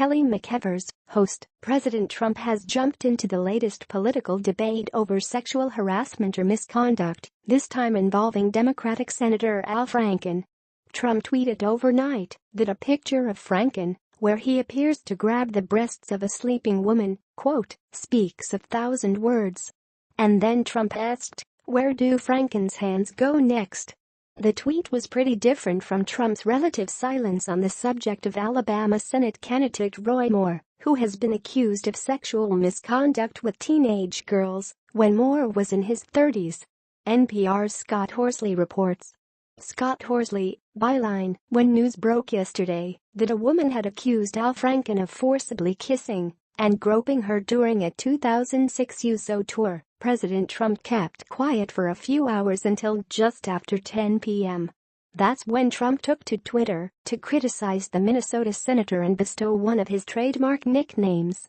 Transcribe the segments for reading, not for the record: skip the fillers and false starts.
Kelly McEvers, host. President Trump has jumped into the latest political debate over sexual harassment or misconduct, this time involving Democratic Senator Al Franken. Trump tweeted overnight that a picture of Franken, where he appears to grab the breasts of a sleeping woman, quote, speaks 1,000 words. And then Trump asked, where do Franken's hands go next? The tweet was pretty different from Trump's relative silence on the subject of Alabama Senate candidate Roy Moore, who has been accused of sexual misconduct with teenage girls when Moore was in his 30s. NPR's Scott Horsley reports. Scott Horsley, byline, when news broke yesterday that a woman had accused Al Franken of forcibly kissing and groping her during a 2006 USO tour, President Trump kept quiet for a few hours until just after 10 p.m. That's when Trump took to Twitter to criticize the Minnesota senator and bestow one of his trademark nicknames.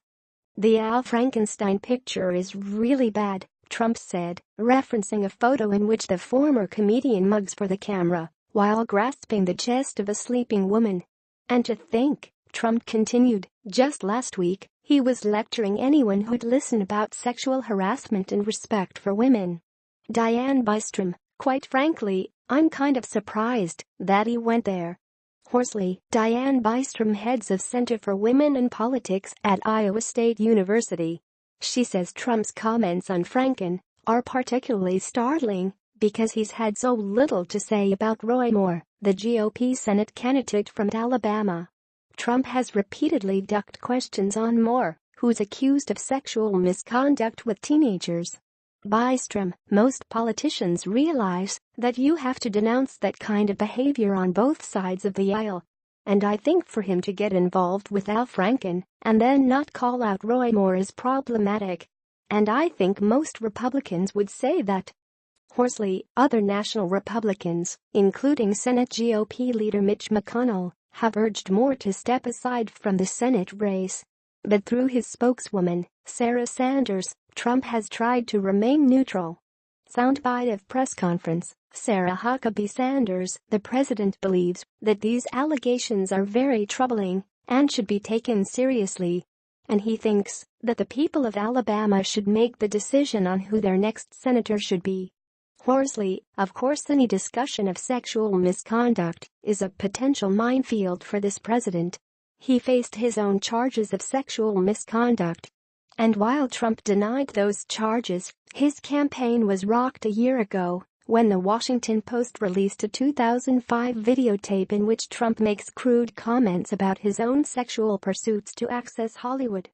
The Al Frankenstein picture is really bad, Trump said, referencing a photo in which the former comedian mugs for the camera while grasping the chest of a sleeping woman. And to think, Trump continued, just last week, he was lecturing anyone who'd listen about sexual harassment and respect for women. Dianne Bystrom, quite frankly, I'm kind of surprised that he went there. Horsley, Dianne Bystrom heads of Center for Women and Politics at Iowa State University. She says Trump's comments on Franken are particularly startling because he's had so little to say about Roy Moore, the GOP Senate candidate from Alabama. Trump has repeatedly ducked questions on Moore, who's accused of sexual misconduct with teenagers. Bystrom, most politicians realize that you have to denounce that kind of behavior on both sides of the aisle. And I think for him to get involved with Al Franken and then not call out Roy Moore is problematic. And I think most Republicans would say that. Horsley, other national Republicans, including Senate GOP leader Mitch McConnell, have urged Moore to step aside from the Senate race. But through his spokeswoman, Sarah Sanders, Trump has tried to remain neutral. Soundbite of press conference. Sarah Huckabee Sanders, the president believes that these allegations are very troubling and should be taken seriously. And he thinks that the people of Alabama should make the decision on who their next senator should be. Horsley, of course any discussion of sexual misconduct is a potential minefield for this president. He faced his own charges of sexual misconduct. And while Trump denied those charges, his campaign was rocked a year ago when the Washington Post released a 2005 videotape in which Trump makes crude comments about his own sexual pursuits to access Hollywood.